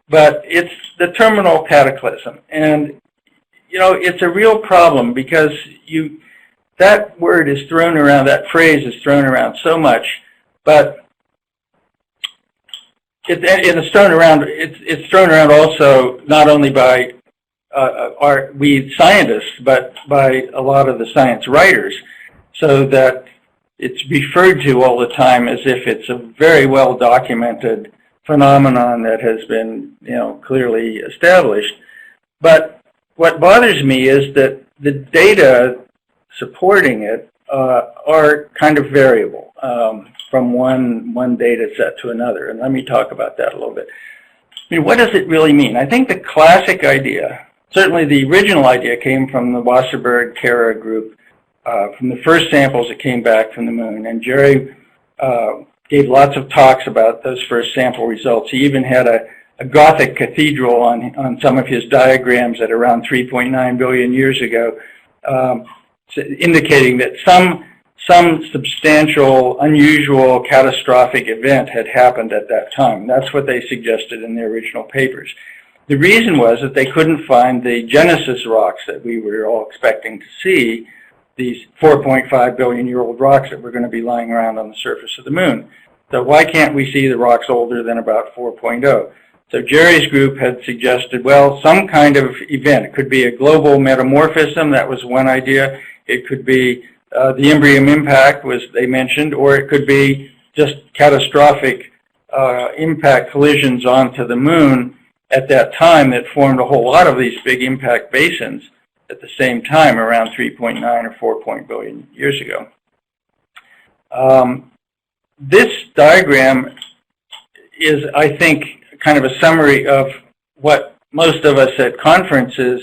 But it's the terminal cataclysm. And you know, it's a real problem because that word is thrown around, that phrase is thrown around so much, but it's thrown around. It's thrown around also not only by we scientists, but by a lot of the science writers, so that it's referred to all the time as if it's a very well documented phenomenon that has been, you know, clearly established. But what bothers me is that the data supporting it are kind of variable from one data set to another. And let me talk about that a little bit. I mean, what does it really mean? I think the classic idea, certainly the original idea, came from the Wasserberg-Kara group, from the first samples that came back from the moon. And Jerry gave lots of talks about those first sample results. He even had a Gothic cathedral on some of his diagrams at around 3.9 billion years ago, indicating that some substantial, unusual, catastrophic event had happened at that time. That's what they suggested in their original papers. The reason was that they couldn't find the Genesis rocks that we were all expecting to see, these 4.5 billion year old rocks that were going to be lying around on the surface of the moon. So why can't we see the rocks older than about 4.0? So Jerry's group had suggested, well, some kind of event. It could be a global metamorphism. That was one idea. It could be the Imbrium impact, was they mentioned, or it could be just catastrophic impact collisions onto the moon at that time that formed a whole lot of these big impact basins at the same time, around 3.9 or 4 billion years ago. This diagram is, I think, kind of a summary of what most of us at conferences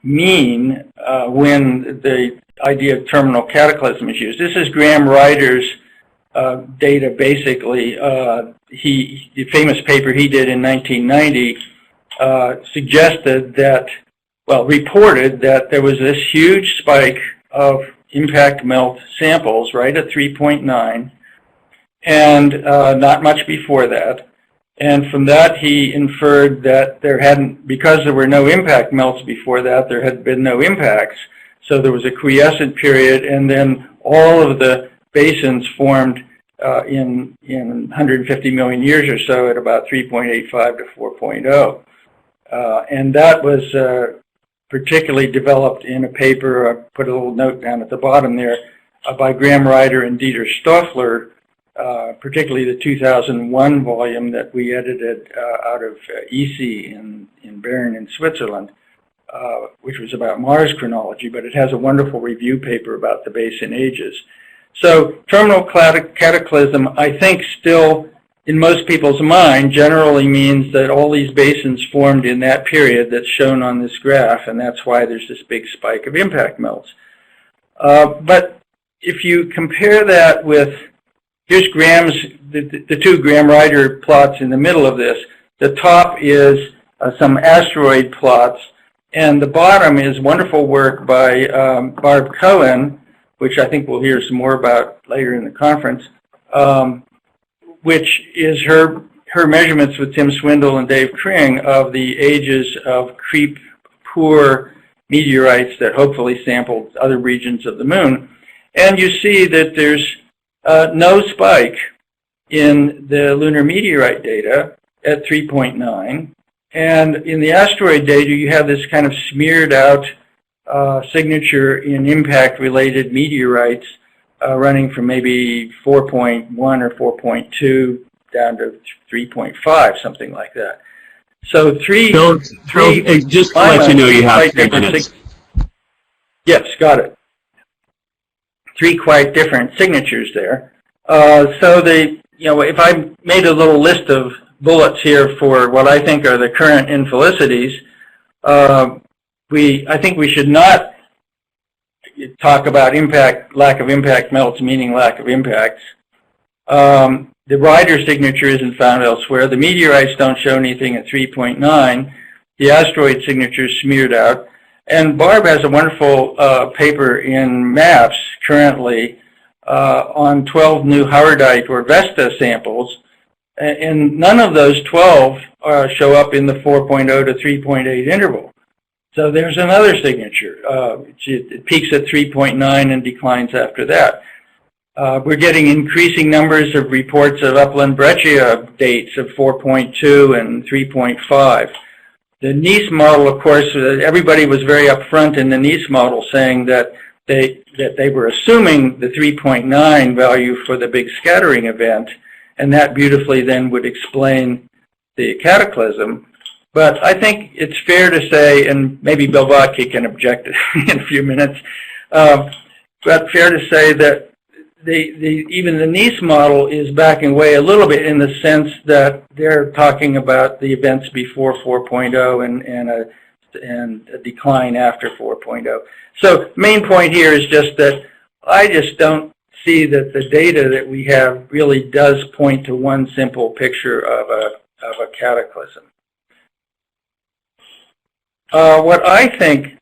mean when the idea of terminal cataclysm is used. This is Graham Ryder's data, basically. The famous paper he did in 1990 suggested that, well, reported that there was this huge spike of impact melt samples right at 3.9, and not much before that. And from that, he inferred that there hadn't, because there were no impact melts before that, there had been no impacts. So there was a quiescent period, and then all of the basins formed in 150 million years or so at about 3.85 to 4.0. And that was particularly developed in a paper, I put a little note down at the bottom there, by Graham Ryder and Dieter Stoffler, particularly the 2001 volume that we edited out of EC in Bern in Switzerland, which was about Mars chronology, but it has a wonderful review paper about the basin ages. So terminal cataclysm, I think, still in most people's mind generally means that all these basins formed in that period that's shown on this graph, and that's why there's this big spike of impact melts. But if you compare that with, here's Graham's, the two Graham Ryder plots in the middle of this. The top is some asteroid plots, and the bottom is wonderful work by Barb Cohen, which I think we'll hear some more about later in the conference, which is her measurements with Tim Swindle and Dave Kring of the ages of creep-poor meteorites that hopefully sampled other regions of the moon. And you see that there's no spike in the lunar meteorite data at 3.9. And in the asteroid data, you have this kind of smeared out signature in impact-related meteorites running from maybe 4.1 or 4.2 down to 3.5, something like that. So three just to let you know, you have 3 minutes. Yes, got it. 3 quite different signatures there. So if I made a little list of bullets here for what I think are the current infelicities, I think we should not talk about lack of impact melts, meaning lack of impacts. The RYDER signature isn't found elsewhere. The meteorites don't show anything at 3.9. The asteroid signature is smeared out. And Barb has a wonderful paper in MAPS currently on 12 new Howardite or Vesta samples. And none of those 12 show up in the 4.0 to 3.8 interval. So there's another signature. It peaks at 3.9 and declines after that. We're getting increasing numbers of reports of upland breccia dates of 4.2 and 3.5. The Nice model, of course, everybody was very upfront in the Nice model saying that they were assuming the 3.9 value for the big scattering event, and that beautifully then would explain the cataclysm. But I think it's fair to say, and maybe Bill Vodke can object in a few minutes, but fair to say that even the Nice model is backing away a little bit in the sense that they're talking about the events before 4.0 and a decline after 4.0. So main point here is just that I just don't see that the data that we have really does point to one simple picture of a cataclysm. What I think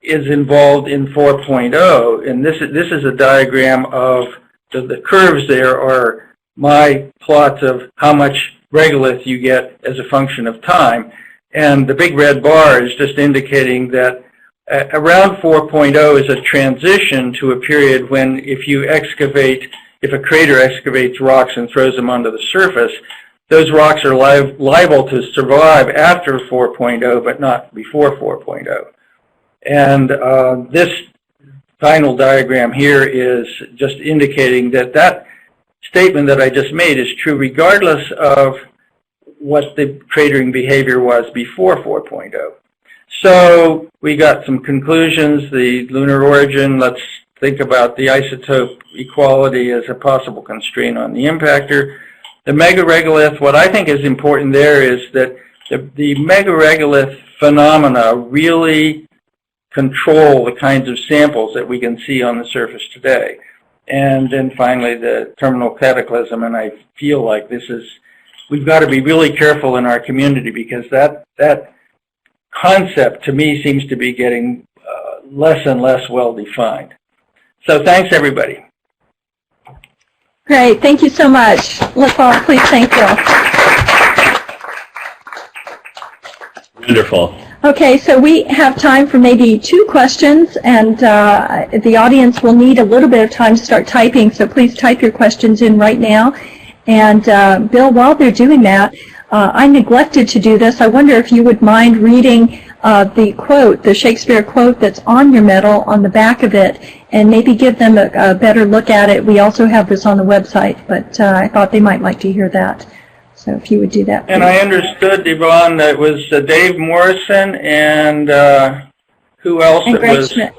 is involved in 4.0, and this is a diagram of the curves there are my plots of how much regolith you get as a function of time, and the big red bar is just indicating that around 4.0 is a transition to a period when if a crater excavates rocks and throws them onto the surface, those rocks are liable to survive after 4.0 but not before 4.0. And this final diagram here is just indicating that that statement that I just made is true regardless of what the cratering behavior was before 4.0. So we got some conclusions, the lunar origin. Let's think about the isotope equality as a possible constraint on the impactor. The megaregolith, what I think is important there is that the megaregolith phenomena really control the kinds of samples that we can see on the surface today. And then finally the terminal cataclysm, and I feel like we've got to be really careful in our community because that concept to me seems to be getting less and less well defined. So thanks everybody. Great, thank you so much. Let's all please thank Bill. Wonderful. Okay, so we have time for maybe 2 questions, and the audience will need a little bit of time to start typing, so please type your questions in right now. And Bill, while they're doing that, I neglected to do this. I wonder if you would mind reading the quote, the Shakespeare quote that's on your medal on the back of it, and maybe give them a better look at it. We also have this on the website, but I thought they might like to hear that. So if you would do that, please. And I understood, Yvonne, that it was Dave Morrison and who else? And Greg Schmidt.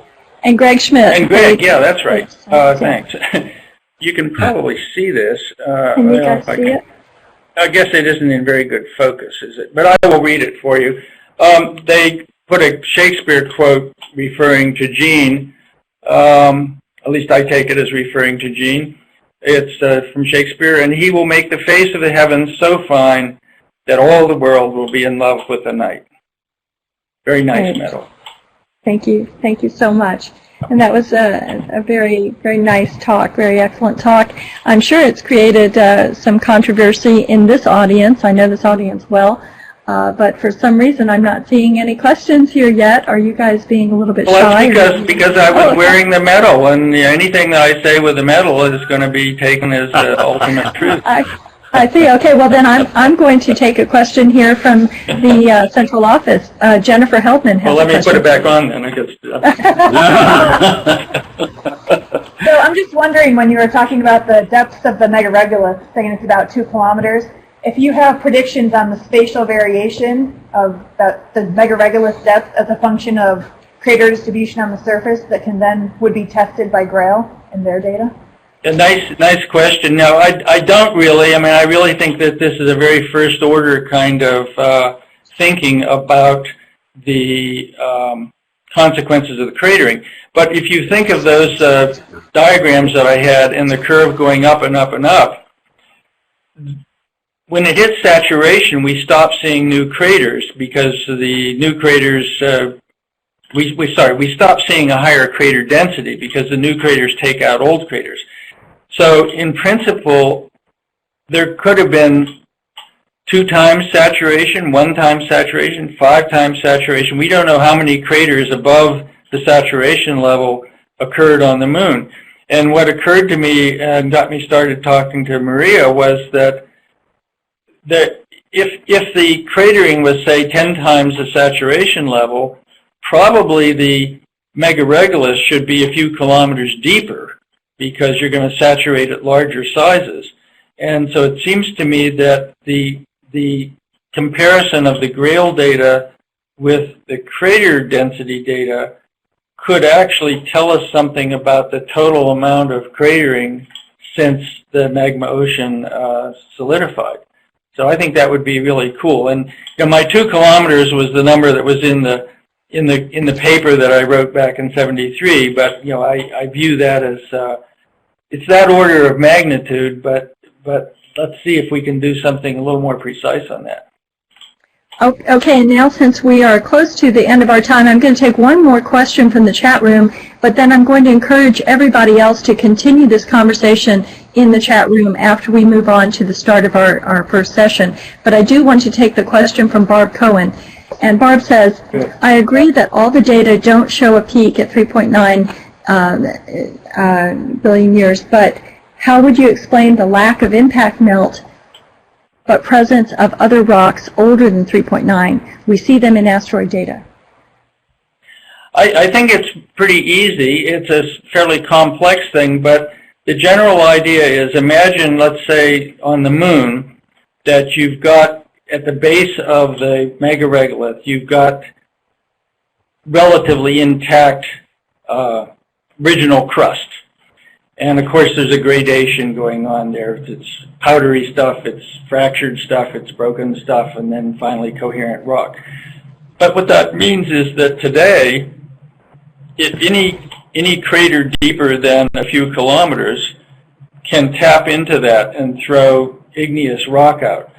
And Greg Schmidt. And Greg, yeah, that's right. Thanks. You can probably see this. Can you guys see it? I guess it isn't in very good focus, is it? But I will read it for you. They put a Shakespeare quote referring to Jean. At least I take it as referring to Jean. It's from Shakespeare, and he will make the face of the heavens so fine that all the world will be in love with the night. Very nice medal. Thank you. Thank you so much. And that was a very, very nice talk, very excellent talk. I'm sure it's created some controversy in this audience. I know this audience well. But for some reason, I'm not seeing any questions here yet. Are you guys being a little bit shy? Well, that's because I was wearing the medal, and anything that I say with the medal is going to be taken as ultimate truth. I see. Okay. Well, then I'm going to take a question here from the central office. Jennifer Heldman has a question. Well, let me put it back on then. So I'm just wondering, when you were talking about the depths of the megaregolith, saying it's about 2 kilometers, if you have predictions on the spatial variation of the megaregolith depth as a function of crater distribution on the surface that would be tested by GRAIL in their data? A nice question. No, I don't really. I mean, I really think that this is a very first order kind of thinking about the consequences of the cratering. But if you think of those diagrams that I had and the curve going up and up and up, when it hits saturation, we stop seeing new craters because the new craters, we stop seeing a higher crater density because the new craters take out old craters. So in principle, there could have been 2 times saturation, 1 time saturation, 5 times saturation. We don't know how many craters above the saturation level occurred on the moon. And what occurred to me and got me started talking to Maria was that if the cratering was, say, 10 times the saturation level, probably the megaregolith should be a few kilometers deeper because you're going to saturate at larger sizes. And so it seems to me that the comparison of the Grail data with the crater density data could actually tell us something about the total amount of cratering since the magma ocean solidified. So I think that would be really cool. And you know, my 2 kilometers was the number that was in the paper that I wrote back in '73. But you know, I view that as it's that order of magnitude. But let's see if we can do something a little more precise on that. Okay, and now since we are close to the end of our time, I'm going to take one more question from the chat room, but then I'm going to encourage everybody else to continue this conversation in the chat room after we move on to the start of our first session. But I do want to take the question from Barb Cohen. And Barb says, I agree that all the data don't show a peak at 3.9 billion years, but how would you explain the lack of impact melt but presence of other rocks older than 3.9? We see them in asteroid data. I think it's pretty easy. It's a fairly complex thing, but the general idea is, imagine, let's say, on the moon, that you've got, at the base of the megaregolith, you've got relatively intact original crust. And of course, there's a gradation going on there. It's powdery stuff, it's fractured stuff, it's broken stuff, and then finally coherent rock. But what that means is that today, if any crater deeper than a few kilometers can tap into that and throw igneous rock out.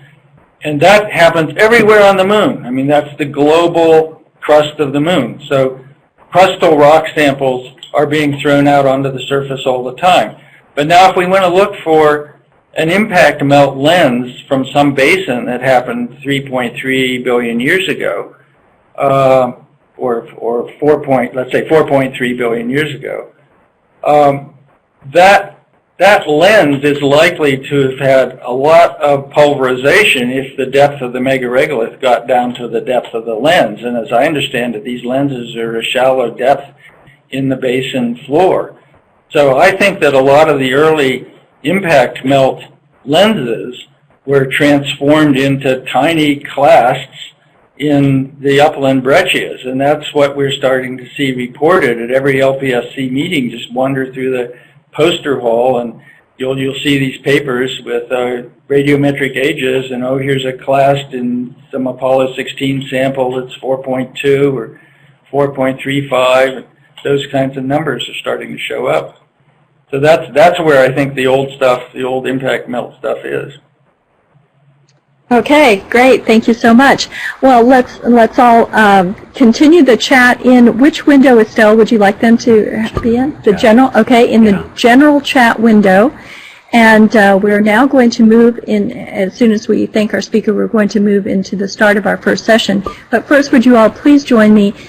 And that happens everywhere on the moon. I mean, that's the global crust of the moon. So crustal rock samples are being thrown out onto the surface all the time. But now if we want to look for an impact melt lens from some basin that happened 3.3 billion years ago, or let's say 4.3 billion years ago, that lens is likely to have had a lot of pulverization if the depth of the megaregolith got down to the depth of the lens. And as I understand it, these lenses are a shallow depth in the basin floor. So I think that a lot of the early impact melt lenses were transformed into tiny clasts in the upland breccias, and that's what we're starting to see reported at every LPSC meeting. Just wander through the poster hall and you'll see these papers with radiometric ages, and oh, here's a clast in some Apollo 16 sample that's 4.2 or 4.35. Those kinds of numbers are starting to show up. So that's where I think the old stuff, the old impact melt stuff is. Okay, great. Thank you so much. Well, let's all continue the chat in which window, Estelle, would you like them to be in? The general, okay, in the general chat window. And we're now going to move in, as soon as we thank our speaker, we're going to move into the start of our first session. But first, would you all please join me